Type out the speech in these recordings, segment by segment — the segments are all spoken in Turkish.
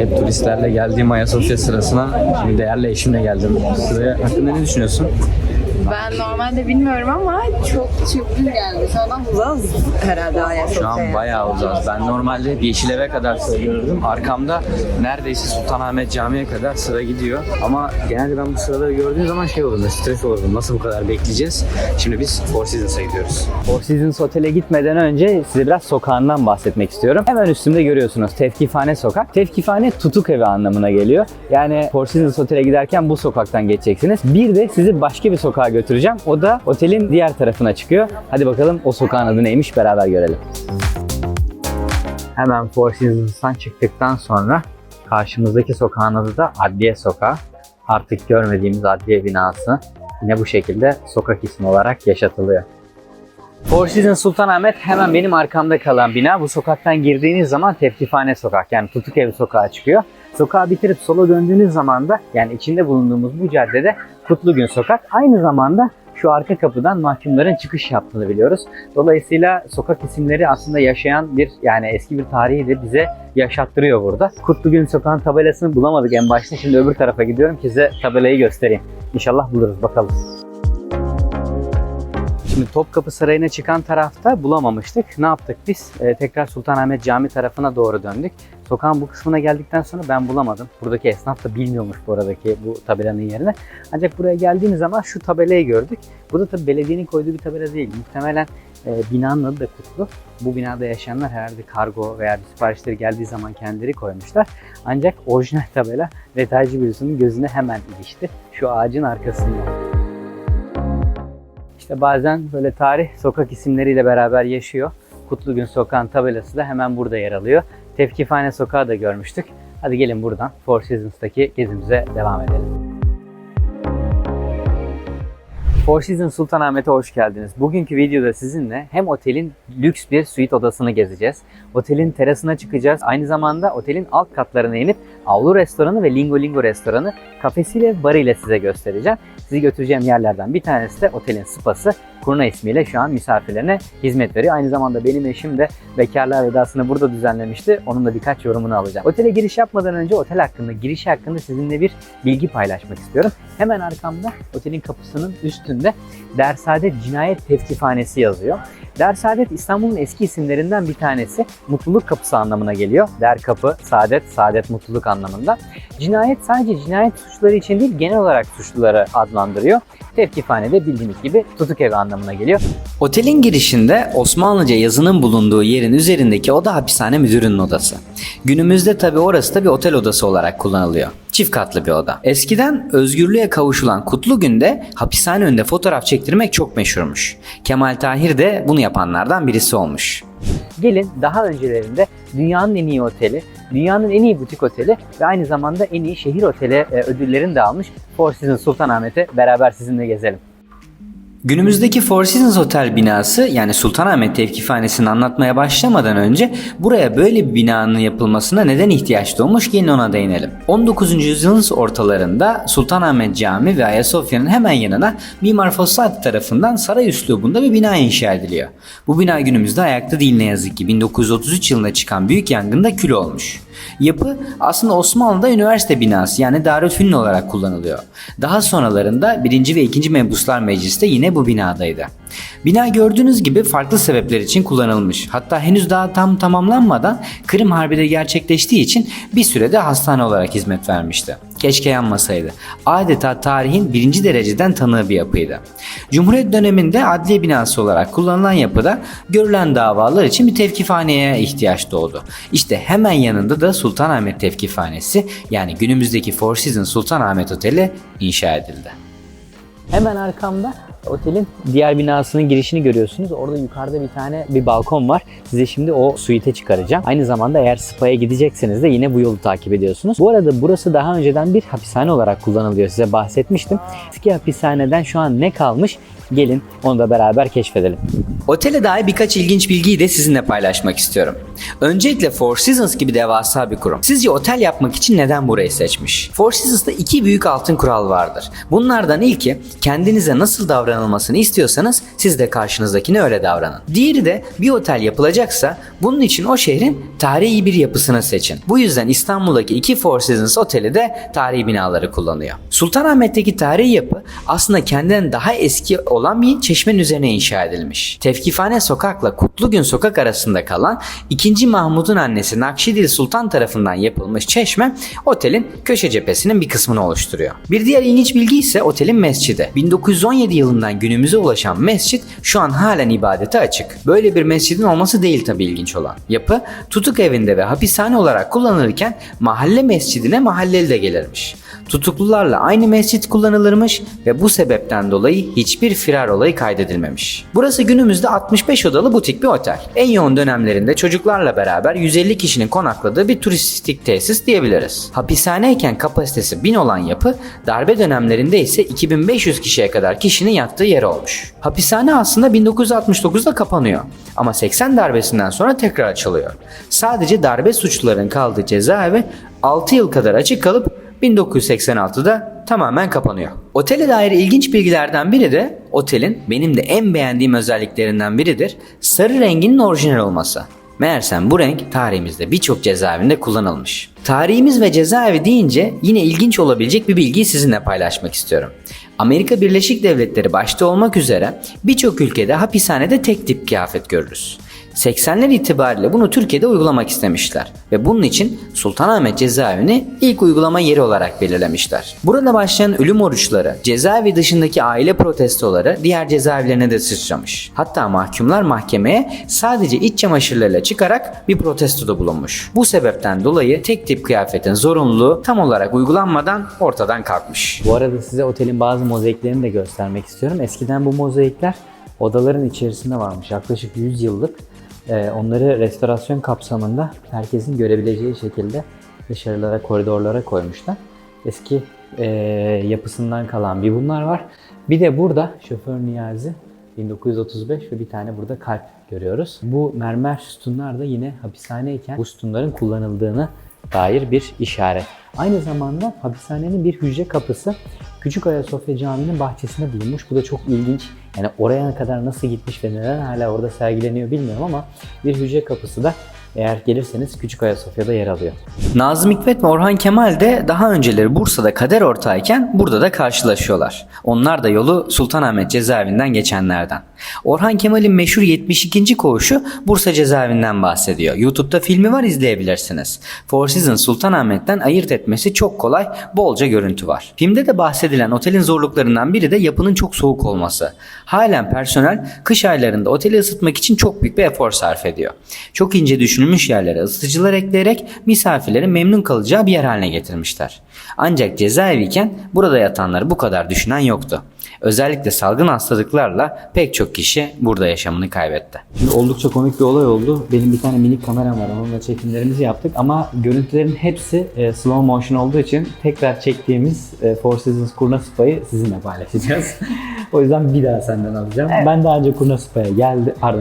Hep turistlerle geldiğim Ayasofya sırasına şimdi değerli eşimle geldim. Sıraya hakkında ne düşünüyorsun? Ben normalde bilmiyorum ama çok çılgın geldi. Sonra uzağız herhalde Şu an Ayasofya'ya. bayağı uzağız. Ben normalde Yeşilev'e kadar söylüyordum. Arkamda neredeyse Sultanahmet Camii'ye kadar sıra gidiyor. Ama genelde ben bu sıraları gördüğüm zaman şey olurdu, stres olurdum. Nasıl bu kadar bekleyeceğiz? Şimdi biz Four Seasons'a gidiyoruz. Four Seasons Otel'e gitmeden önce size biraz sokağından bahsetmek istiyorum. Hemen üstümde görüyorsunuz Tevkifhane Sokak. Tevkifhane tutuk evi anlamına geliyor. Yani Four Seasons Otel'e giderken bu sokaktan geçeceksiniz. Bir de sizi başka bir sokağa götüreceğim. O da otelin diğer tarafına çıkıyor. Hadi bakalım o sokağın adı neymiş beraber görelim. Hemen Four Seasons'tan çıktıktan sonra karşımızdaki sokağın adı da Adliye Sokağı. Artık görmediğimiz adliye binası yine bu şekilde sokak ismi olarak yaşatılıyor. Four Seasons Sultanahmet hemen benim arkamda kalan bina. Bu sokaktan girdiğiniz zaman Tevkifhane Sokak yani tutuk evi sokağa çıkıyor. Sokağı bitirip sola döndüğünüz zaman da yani içinde bulunduğumuz bu caddede Kutlugün Sokak. Aynı zamanda şu arka kapıdan mahkumların çıkış yaptığını biliyoruz. Dolayısıyla sokak isimleri aslında yaşayan bir yani eski bir tarihi de bize yaşattırıyor burada. Kutlugün Sokağı'nın tabelasını bulamadık en başta. Şimdi öbür tarafa gidiyorum ki size tabelayı göstereyim. İnşallah buluruz bakalım. Şimdi Topkapı Sarayı'na çıkan tarafta bulamamıştık. Ne yaptık biz? Tekrar Sultanahmet Camii tarafına doğru döndük. Sokağın bu kısmına geldikten sonra ben bulamadım. Buradaki esnaf da bilmiyormuş bu tabelanın yerine. Ancak buraya geldiğimiz zaman şu tabelayı gördük. Bu da tabii belediyenin koyduğu bir tabela değil. Muhtemelen binanın adı da Kutlu. Bu binada yaşayanlar herhalde kargo veya bir siparişleri geldiği zaman kendileri koymuşlar. Ancak orijinal tabela detaycı birisinin gözüne hemen ilişti. Şu ağacın arkasında. İşte bazen böyle tarih sokak isimleriyle beraber yaşıyor. Kutlugün Sokağı'nın tabelası da hemen burada yer alıyor. Tevkifhane Sokağı da görmüştük. Hadi gelin buradan Four Seasons'taki gezimize devam edelim. Four Seasons Sultanahmet'e hoş geldiniz. Bugünkü videoda sizinle hem otelin lüks bir suite odasını gezeceğiz. Otelin terasına çıkacağız. Aynı zamanda otelin alt katlarına inip avlu restoranı ve Lingo Lingo restoranı kafesiyle barıyla size göstereceğim. Sizi götüreceğim yerlerden bir tanesi de otelin spası. Kurna ismiyle şu an misafirlerine hizmet veriyor. Aynı zamanda benim eşim de bekarlığa vedasını burada düzenlemişti. Onun da birkaç yorumunu alacağım. Otele giriş yapmadan önce otel hakkında, girişi hakkında sizinle bir bilgi paylaşmak istiyorum. Hemen arkamda otelin kapısının üstünde Dersaadet Cinayet Tevkifhanesi yazıyor. Dersaadet İstanbul'un eski isimlerinden bir tanesi. Mutluluk kapısı anlamına geliyor. Der kapı, saadet, saadet mutluluk anlamında. Cinayet sadece cinayet suçları için değil genel olarak suçluları adlandırıyor. Tevkifhane de bildiğiniz gibi tutuk evi anlamına geliyor. Otelin girişinde Osmanlıca yazının bulunduğu yerin üzerindeki oda hapishane müdürünün odası. Günümüzde tabi orası da bir otel odası olarak kullanılıyor. Çift katlı bir oda. Eskiden özgürlüğe kavuşulan Kutlugün'de hapishane önünde fotoğraf çektirmek çok meşhurmuş. Kemal Tahir de bunu yapanlardan birisi olmuş. Gelin daha öncelerinde dünyanın en iyi oteli, dünyanın en iyi butik oteli ve aynı zamanda en iyi şehir oteli ödüllerini de almış Four Seasons Sultanahmet'e beraber sizinle gezelim. Günümüzdeki Four Seasons Otel binası yani Sultanahmet Tevkifhanesi'ni anlatmaya başlamadan önce buraya böyle bir binanın yapılmasına neden ihtiyaç doğmuş gelin ona değinelim. 19. yüzyılın ortalarında Sultanahmet Camii ve Ayasofya'nın hemen yanına Mimar Fossati tarafından saray üslubunda bir bina inşa ediliyor. Bu bina günümüzde ayakta değil ne yazık ki 1933 yılında çıkan büyük yangında kül olmuş. Yapı aslında Osmanlı'da üniversite binası yani Darülfünun olarak kullanılıyor. Daha sonralarında 1. ve 2. Mebuslar Meclisi de yine bu binadaydı. Bina gördüğünüz gibi farklı sebepler için kullanılmış. Hatta henüz daha tam tamamlanmadan Kırım Harbi de gerçekleştiği için bir sürede hastane olarak hizmet vermişti. Keşke yanmasaydı. Adeta tarihin birinci dereceden tanığı bir yapıydı. Cumhuriyet döneminde adliye binası olarak kullanılan yapıda görülen davalar için bir tevkifhaneye ihtiyaç doğdu. İşte hemen yanında da Sultanahmet Tevkifhanesi yani günümüzdeki Four Seasons Sultanahmet Oteli inşa edildi. Hemen arkamda otelin diğer binasının girişini görüyorsunuz. Orada yukarıda bir balkon var. Size şimdi o suite çıkaracağım. Aynı zamanda eğer spa'ya gidecekseniz de yine bu yolu takip ediyorsunuz. Bu arada burası daha önceden bir hapishane olarak kullanılıyor. Size bahsetmiştim. Eski hapishaneden şu an ne kalmış? Gelin onu da beraber keşfedelim. Otele dair birkaç ilginç bilgiyi de sizinle paylaşmak istiyorum. Öncelikle Four Seasons gibi devasa bir kurum. Sizce otel yapmak için neden burayı seçmiş? Four Seasons'ta iki büyük altın kural vardır. Bunlardan ilki kendinize nasıl davranacağınızı davranılmasını istiyorsanız siz de karşınızdakine öyle davranın. Diğeri de bir otel yapılacaksa bunun için o şehrin tarihi bir yapısını seçin. Bu yüzden İstanbul'daki iki Four Seasons oteli de tarihi binaları kullanıyor. Sultanahmet'teki tarihi yapı aslında kendinden daha eski olan bir çeşmenin üzerine inşa edilmiş. Tevkifane Sokak'la Kutlugün Sokak arasında kalan 2. Mahmud'un annesi Nakşidil Sultan tarafından yapılmış çeşme otelin köşe cephesinin bir kısmını oluşturuyor. Bir diğer ilginç bilgi ise otelin mescidi. 1917 yılından günümüze ulaşan mescit şu an halen ibadete açık. Böyle bir mescidin olması değil tabii ilginç olan. Yapı tutuk evinde ve hapishane olarak kullanılırken mahalle mescidine mahalleli de gelirmiş. Tutuklularla aynı mescit kullanılırmış ve bu sebepten dolayı hiçbir firar olayı kaydedilmemiş. Burası günümüzde 65 odalı butik bir otel. En yoğun dönemlerinde çocuklarla beraber 150 kişinin konakladığı bir turistik tesis diyebiliriz. Hapishaneyken kapasitesi 1000 olan yapı, darbe dönemlerinde ise 2500 kişiye kadar kişinin yattığı yer olmuş. Hapishane aslında 1969'da kapanıyor ama 80 darbesinden sonra tekrar açılıyor. Sadece darbe suçlularının kaldığı cezaevi 6 yıl kadar açık kalıp 1986'da tamamen kapanıyor. Otele dair ilginç bilgilerden biri de otelin benim de en beğendiğim özelliklerinden biridir. Sarı renginin orijinal olması. Meğersem bu renk tarihimizde birçok cezaevinde kullanılmış. Tarihimiz ve cezaevi deyince yine ilginç olabilecek bir bilgiyi sizinle paylaşmak istiyorum. Amerika Birleşik Devletleri başta olmak üzere birçok ülkede hapishanede tek tip kıyafet görürüz. 80'ler itibariyle bunu Türkiye'de uygulamak istemişler ve bunun için Sultanahmet Cezaevini ilk uygulama yeri olarak belirlemişler. Burada başlayan ölüm oruçları, cezaevi dışındaki aile protestoları diğer cezaevlerine de sıçramış. Hatta mahkumlar mahkemeye sadece iç çamaşırlarıyla çıkarak bir protestoda bulunmuş. Bu sebepten dolayı tek tip kıyafetin zorunluluğu tam olarak uygulanmadan ortadan kalkmış. Bu arada size otelin bazı mozaiklerini de göstermek istiyorum. Eskiden bu mozaikler odaların içerisinde varmış. Yaklaşık 100 yıllık. Onları restorasyon kapsamında herkesin görebileceği şekilde dışarılara, koridorlara koymuşlar. Eski yapısından kalan bir bunlar var. Bir de burada şoför Niyazi 1935 ve bir tane burada kalp görüyoruz. Bu mermer sütunlar da yine hapishaneyken bu sütunların kullanıldığını dair bir işaret. Aynı zamanda hapishanenin bir hücre kapısı Küçük Ayasofya Camii'nin bahçesinde bulunmuş. Bu da çok ilginç. Yani oraya kadar nasıl gitmiş ve neden hala orada sergileniyor bilmiyorum ama bir hücre kapısı da eğer gelirseniz Küçük Ayasofya'da yer alıyor. Nazım Hikmet ve Orhan Kemal de daha önceleri Bursa'da kader ortağıyken burada da karşılaşıyorlar. Onlar da yolu Sultanahmet cezaevinden geçenlerden. Orhan Kemal'in meşhur 72. koğuşu Bursa cezaevinden bahsediyor. YouTube'da filmi var, izleyebilirsiniz. Four Seasons Sultanahmet'ten ayırt etmesi çok kolay, bolca görüntü var. Filmde de bahsedilen otelin zorluklarından biri de yapının çok soğuk olması. Halen personel kış aylarında oteli ısıtmak için çok büyük bir efor sarf ediyor. Çok ince düşünülmüş yerlere ısıtıcılar ekleyerek misafirlerin memnun kalacağı bir yer haline getirmişler. Ancak cezaeviyken burada yatanları bu kadar düşünen yoktu. Özellikle salgın hastalıklarla pek çok kişi burada yaşamını kaybetti. Şimdi oldukça komik bir olay oldu. Benim bir tane minik kameram var. Onunla çekimlerimizi yaptık ama görüntülerin hepsi slow motion olduğu için tekrar çektiğimiz Four Seasons Kurnasupa'yı sizinle paylaşacağız. O yüzden bir daha senden alacağım. Evet. Ben daha önce Kurnasupa'ya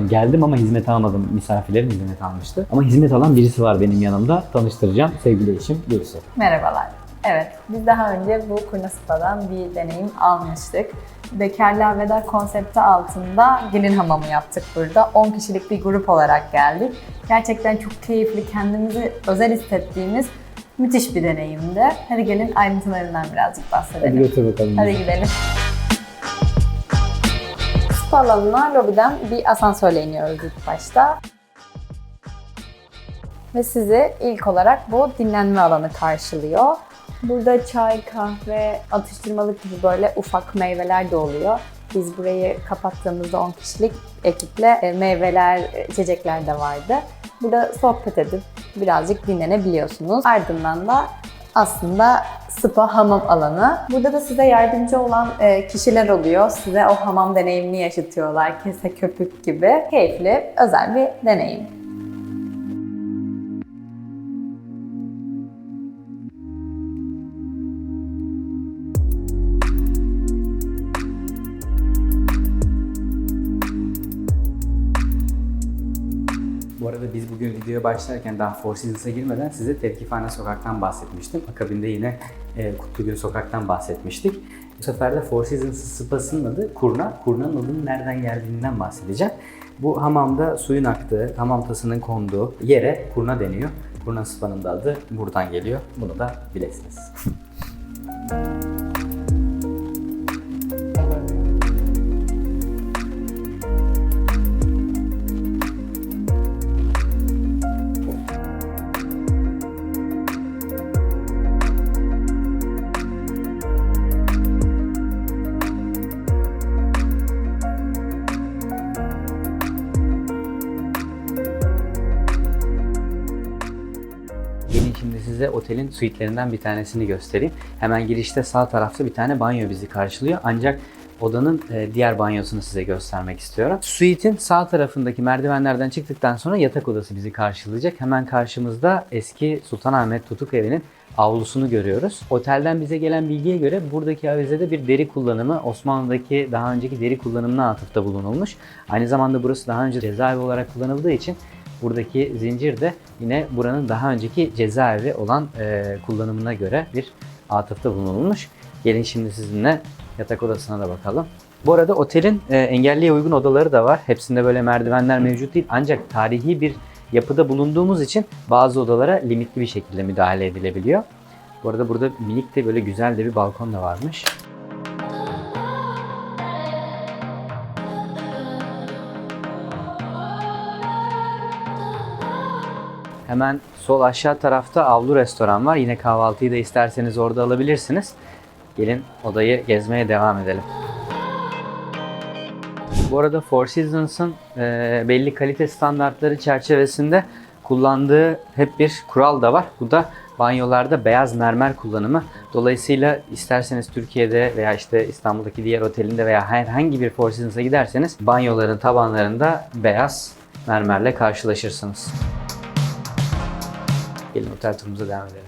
geldim ama hizmet almadım. Misafirlerim hizmet almıştı. Ama hizmet alan birisi var benim yanımda. Tanıştıracağım. Sevgili eşim Gülsü. Merhabalar. Evet, biz daha önce bu Kurnasupa'dan bir deneyim almıştık. Bekarlığa Veda konsepti altında gelin hamamı yaptık burada. 10 kişilik bir grup olarak geldik. Gerçekten çok keyifli, kendimizi özel hissettiğimiz müthiş bir deneyimdi. Hadi gelin ayrıntılarından birazcık bahsedelim. Hadi götür bakalım. Hadi gidelim. Spa alanına lobiden bir asansörle iniyoruz ilk başta. Ve sizi ilk olarak bu dinlenme alanı karşılıyor. Burada çay, kahve, atıştırmalık gibi böyle ufak meyveler de oluyor. Biz burayı kapattığımızda 10 kişilik ekiple meyveler, içecekler de vardı. Burada sohbet edip birazcık dinlenebiliyorsunuz. Ardından da aslında spa hamam alanı. Burada da size yardımcı olan kişiler oluyor. Size o hamam deneyimini yaşatıyorlar. Kese köpük gibi. Keyifli, özel bir deneyim. Bu arada biz bugün videoya başlarken daha Four Seasons'a girmeden size Tevkifane Sokak'tan bahsetmiştim. Akabinde yine Kutlugün Sokak'tan bahsetmiştik. Bu sefer de Four Seasons spasının adı Kurna. Kurna'nın adının nereden geldiğinden bahsedeceğim. Bu hamamda suyun aktığı, hamam tasının konduğu yere Kurna deniyor. Kurna spa'nın da adı buradan geliyor. Bunu da bilesiniz. Gelin şimdi size otelin suitlerinden bir tanesini göstereyim. Hemen girişte sağ tarafta bir tane banyo bizi karşılıyor. Ancak odanın diğer banyosunu size göstermek istiyorum. Suite'in sağ tarafındaki merdivenlerden çıktıktan sonra yatak odası bizi karşılayacak. Hemen karşımızda eski Sultanahmet Tutuk Evi'nin avlusunu görüyoruz. Otelden bize gelen bilgiye göre buradaki avizede bir deri kullanımı Osmanlı'daki daha önceki deri kullanımına atıfta bulunulmuş. Aynı zamanda burası daha önce cezaevi olarak kullanıldığı için buradaki zincir de yine buranın daha önceki cezaevi olan kullanımına göre bir atıfta bulunulmuş. Gelin şimdi sizinle yatak odasına da bakalım. Bu arada otelin engelliye uygun odaları da var. Hepsinde böyle merdivenler mevcut değil. Ancak tarihi bir yapıda bulunduğumuz için bazı odalara limitli bir şekilde müdahale edilebiliyor. Bu arada burada minik de böyle güzel de bir balkon da varmış. Hemen sol aşağı tarafta avlu restoran var. Yine kahvaltıyı da isterseniz orada alabilirsiniz. Gelin odayı gezmeye devam edelim. Bu arada Four Seasons'ın belli kalite standartları çerçevesinde kullandığı hep bir kural da var. Bu da banyolarda beyaz mermer kullanımı. Dolayısıyla isterseniz Türkiye'de veya işte İstanbul'daki diğer otelinde veya herhangi bir Four Seasons'a giderseniz banyoların tabanlarında beyaz mermerle karşılaşırsınız. Gelin otel turumuza devam edelim.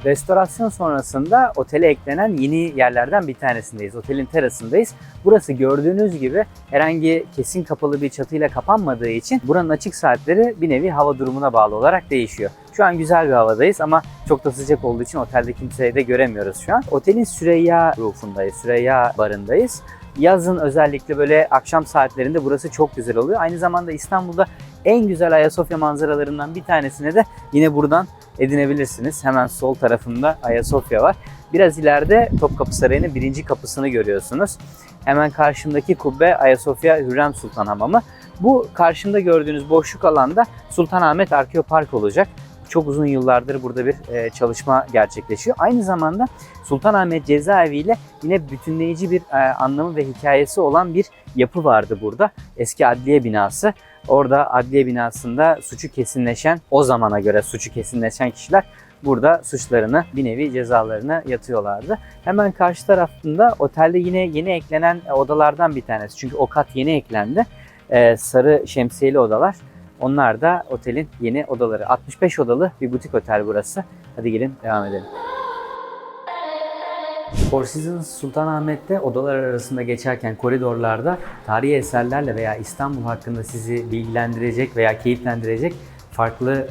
Restorasyon sonrasında otele eklenen yeni yerlerden bir tanesindeyiz. Otelin terasındayız. Burası gördüğünüz gibi herhangi kesin kapalı bir çatıyla kapanmadığı için buranın açık saatleri bir nevi hava durumuna bağlı olarak değişiyor. Şu an güzel bir havadayız ama çok da sıcak olduğu için otelde kimseyi de göremiyoruz şu an. Otelin Süreyya Roof'undayız, Süreyya barındayız. Yazın özellikle böyle akşam saatlerinde burası çok güzel oluyor. Aynı zamanda İstanbul'da en güzel Ayasofya manzaralarından bir tanesini de yine buradan edinebilirsiniz. Hemen sol tarafında Ayasofya var. Biraz ileride Topkapı Sarayı'nın birinci kapısını görüyorsunuz. Hemen karşımdaki kubbe Ayasofya Hürrem Sultan Hamamı. Bu karşımda gördüğünüz boşluk alanda Sultanahmet Arkeopark olacak. Çok uzun yıllardır burada bir çalışma gerçekleşiyor. Aynı zamanda Sultanahmet Cezaevi ile yine bütünleyici bir anlamı ve hikayesi olan bir yapı vardı burada. Eski adliye binası. Orada adliye binasında suçu kesinleşen, o zamana göre suçu kesinleşen kişiler burada suçlarını, bir nevi cezalarını yatıyorlardı. Hemen karşı tarafında otelde yine yeni eklenen odalardan bir tanesi. Çünkü o kat yeni eklendi. Sarı şemsiyeli odalar. Onlar da otelin yeni odaları. 65 odalı bir butik otel burası. Hadi gelin devam edelim. Four Seasons Sultanahmet'te odalar arasında geçerken koridorlarda tarihi eserlerle veya İstanbul hakkında sizi bilgilendirecek veya keyiflendirecek farklı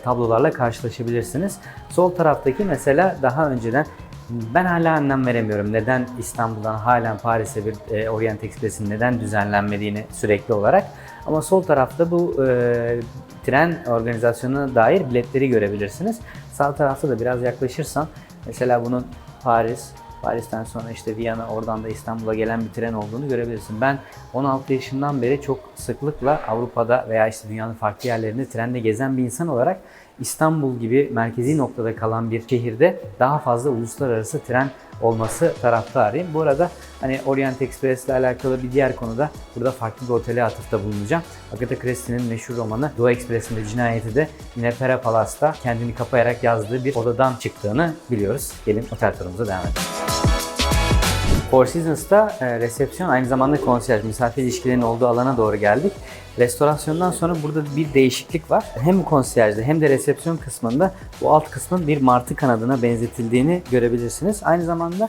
tablolarla karşılaşabilirsiniz. Sol taraftaki mesela daha önceden ben hala anlam veremiyorum. Neden İstanbul'dan halen Paris'e bir Orient Express'in neden düzenlenmediğini sürekli olarak. Ama sol tarafta bu tren organizasyonuna dair biletleri görebilirsiniz. Sağ tarafta da biraz yaklaşırsan mesela bunun Paris'ten sonra işte Viyana, oradan da İstanbul'a gelen bir tren olduğunu görebilirsin. Ben 16 yaşından beri çok sıklıkla Avrupa'da veya işte dünyanın farklı yerlerinde trenle gezen bir insan olarak İstanbul gibi merkezi noktada kalan bir şehirde daha fazla uluslararası tren olması taraftarıyım. Bu arada hani Orient Express ile alakalı bir diğer konuda burada farklı bir otele atıfta bulunacağım. Agatha Christie'nin meşhur romanı Doğu Ekspresi'nde cinayeti de yine Pera Palace'ta kendini kapayarak yazdığı bir odadan çıktığını biliyoruz. Gelin otel turumuza devam edelim. Four Seasons'ta resepsiyon aynı zamanda konsiyerj, misafir ilişkilerinin olduğu alana doğru geldik. Restorasyondan sonra burada bir değişiklik var. Hem konsiyerjde hem de resepsiyon kısmında bu alt kısmın bir martı kanadına benzetildiğini görebilirsiniz. Aynı zamanda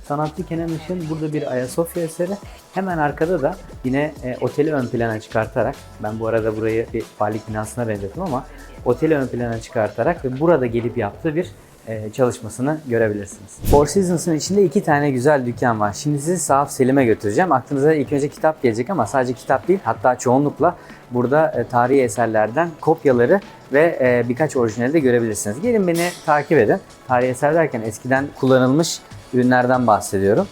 Sanatçı Kenan Işık'ın burada bir Ayasofya eseri. Hemen arkada da yine oteli ön plana çıkartarak, ben bu arada burayı bir valilik binasına benzettim ama oteli ön plana çıkartarak ve burada gelip yaptığı bir çalışmasını görebilirsiniz. Four Seasons'ın içinde 2 tane güzel dükkan var. Şimdi sizi Sahaf Selim'e götüreceğim. Aklınıza ilk önce kitap gelecek ama sadece kitap değil, hatta çoğunlukla burada tarihi eserlerden kopyaları ve birkaç orijinali de görebilirsiniz. Gelin beni takip edin. Tarihi eser derken eskiden kullanılmış ürünlerden bahsediyorum.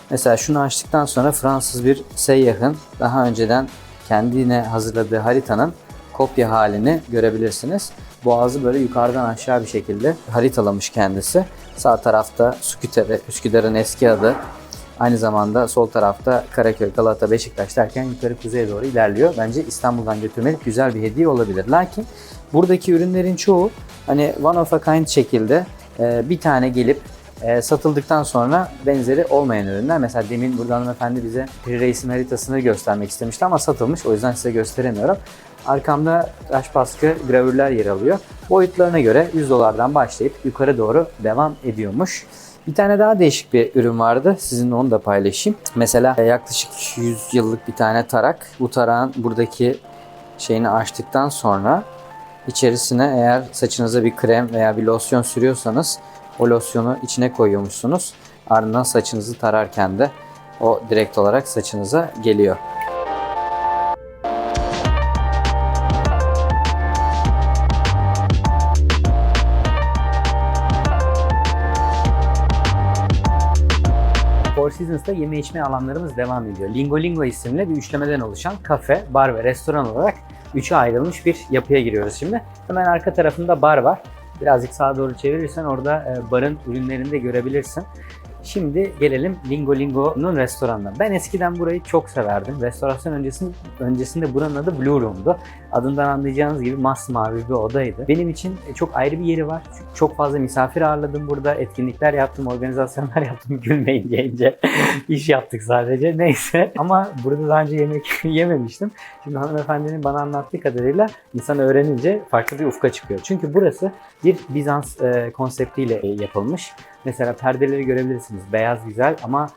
Mesela şunu açtıktan sonra Fransız bir seyyahın daha önceden kendine hazırladığı haritanın kopya halini görebilirsiniz. Boğazı böyle yukarıdan aşağı bir şekilde haritalamış kendisi. Sağ tarafta Üsküdar'ın eski adı. Aynı zamanda sol tarafta Karaköy, Galata, Beşiktaş derken yukarı kuzeye doğru ilerliyor. Bence İstanbul'dan götürmelik güzel bir hediye olabilir. Lakin buradaki ürünlerin çoğu hani one of a kind şekilde bir tane gelip satıldıktan sonra benzeri olmayan ürünler. Mesela demin burada hanımefendi bize Piri Reis'in haritasını göstermek istemişti ama satılmış. O yüzden size gösteremiyorum. Arkamda taş baskı gravürler yer alıyor. Boyutlarına göre $100'dan başlayıp yukarı doğru devam ediyormuş. Bir tane daha değişik bir ürün vardı. Sizinle onu da paylaşayım. Mesela yaklaşık 100 yıllık bir tane tarak. Bu tarağın buradaki şeyini açtıktan sonra içerisine eğer saçınıza bir krem veya bir losyon sürüyorsanız o losyonu içine koyuyormuşsunuz. Ardından saçınızı tararken de o direkt olarak saçınıza geliyor. Four Seasons'ta yeme içme alanlarımız devam ediyor. Lingo Lingo isimli bir üçlemeden oluşan kafe, bar ve restoran olarak üçe ayrılmış bir yapıya giriyoruz şimdi. Hemen arka tarafında bar var. Birazcık sağa doğru çevirirsen orada barın ürünlerini de görebilirsin. Şimdi gelelim Lingo Lingo'nun restoranına. Ben eskiden burayı çok severdim. Restorasyon öncesinde buranın adı Blue Room'du. Adından anlayacağınız gibi masmavi bir odaydı. Benim için çok ayrı bir yeri var. Çünkü çok fazla misafir ağırladım burada. Etkinlikler yaptım, organizasyonlar yaptım. Gülmeyin deyince iş yaptık sadece. Neyse. Ama burada daha önce yemek yememiştim. Şimdi hanımefendinin bana anlattığı kadarıyla insan öğrenince farklı bir ufka çıkıyor. Çünkü burası bir Bizans konseptiyle yapılmış. Mesela perdeleri görebilirsiniz. Beyaz güzel ama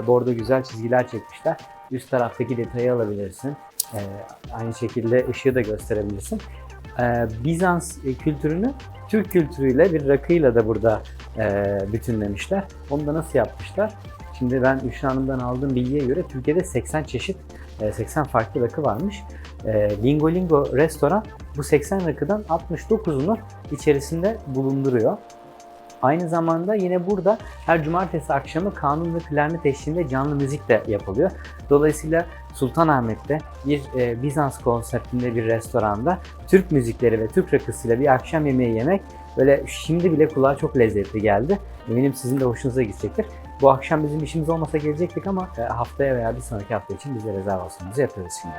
bordo güzel çizgiler çekmişler. Üst taraftaki detayı alabilirsin. Aynı şekilde ışığı da gösterebilirsin. Bizans kültürünü Türk kültürüyle bir rakıyla da burada bütünlemişler. Onu da nasıl yapmışlar? Şimdi ben Üşra Hanım'dan aldığım bilgiye göre Türkiye'de 80 çeşit, 80 farklı rakı varmış. Lingo Lingo restoran bu 80 rakıdan 69'unu içerisinde bulunduruyor. Aynı zamanda yine burada her cumartesi akşamı kanun ve klarnet eşliğinde canlı müzik de yapılıyor. Dolayısıyla Sultanahmet'te bir Bizans konseptinde bir restoranda Türk müzikleri ve Türk rakısıyla bir akşam yemeği yemek böyle şimdi bile kulağa çok lezzetli geldi. Eminim sizin de hoşunuza gidecektir. Bu akşam bizim işimiz olmasa gelecektik ama haftaya veya bir sonraki hafta için biz de rezervasyonumuzu yapıyoruz şimdi.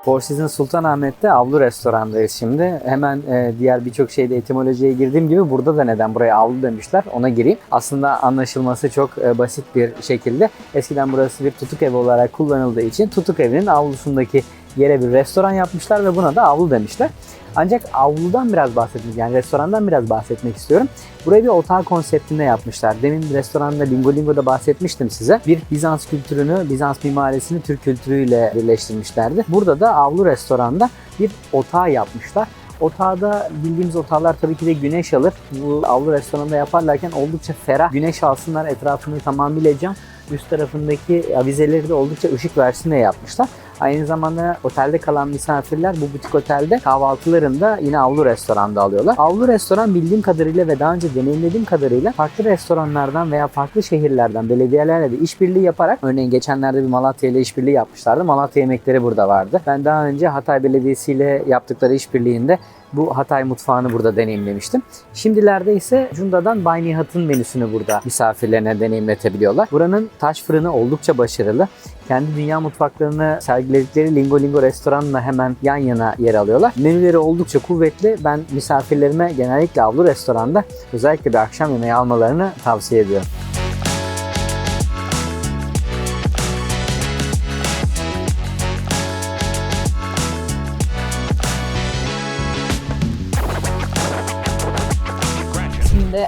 Four Seasons Sultanahmet'te avlu restorandayız şimdi. Hemen diğer birçok şeyde etimolojiye girdiğim gibi burada da neden buraya avlu demişler ona gireyim. Aslında anlaşılması çok basit bir şekilde. Eskiden burası bir tutuk evi olarak kullanıldığı için tutuk evinin avlusundaki yere bir restoran yapmışlar ve buna da avlu demişler. Ancak avludan biraz bahsetmek, yani restorandan biraz bahsetmek istiyorum. Burayı bir otel konseptinde yapmışlar. Demin restoranda Lingo Lingo'da bahsetmiştim size. Bir Bizans kültürünü, Bizans mimarisini Türk kültürüyle birleştirmişlerdi. Burada da avlu restoranda bir otağı yapmışlar. Otağda bildiğimiz otağlar tabii ki de güneş alır. Bu avlu restoranında yaparlarken oldukça ferah güneş alsınlar, etrafını tamamıyla cam. Üst tarafındaki avizeleri de oldukça ışık versin diye yapmışlar. Aynı zamanda otelde kalan misafirler bu butik otelde kahvaltılarını da yine avlu restoranda alıyorlar. Avlu restoran bildiğim kadarıyla ve daha önce deneyimlediğim kadarıyla farklı restoranlardan veya farklı şehirlerden belediyelerle de işbirliği yaparak, örneğin geçenlerde bir Malatya ile işbirliği yapmışlardı. Malatya yemekleri burada vardı. Ben daha önce Hatay Belediyesi ile yaptıkları işbirliğinde bu Hatay mutfağını burada deneyimlemiştim. Şimdilerde ise Cunda'dan Bay Nihat'ın menüsünü burada misafirlerine deneyimletebiliyorlar. Buranın taş fırını oldukça başarılı. Kendi dünya mutfaklarını sergiledikleri Lingo Lingo restoranla hemen yan yana yer alıyorlar. Menüleri oldukça kuvvetli. Ben misafirlerime genellikle avlu restoranda özellikle bir akşam yemeği almalarını tavsiye ediyorum.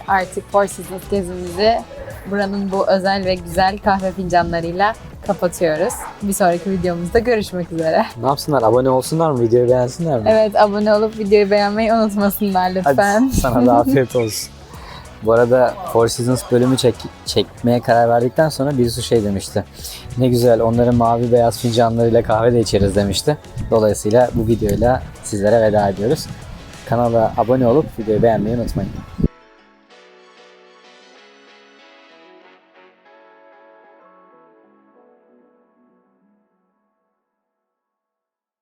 artık Four Seasons gezimizi buranın bu özel ve güzel kahve fincanlarıyla kapatıyoruz. Bir sonraki videomuzda görüşmek üzere. Ne yapsınlar? Abone olsunlar mı? Videoyu beğensinler mi? Evet, abone olup videoyu beğenmeyi unutmasınlar lütfen. Hadi sana da afiyet olsun. Bu arada Four Seasons bölümü çekmeye karar verdikten sonra birisi şey demişti. Ne güzel, onların mavi beyaz fincanlarıyla kahve de içeriz demişti. Dolayısıyla bu videoyla sizlere veda ediyoruz. Kanala abone olup videoyu beğenmeyi unutmayın.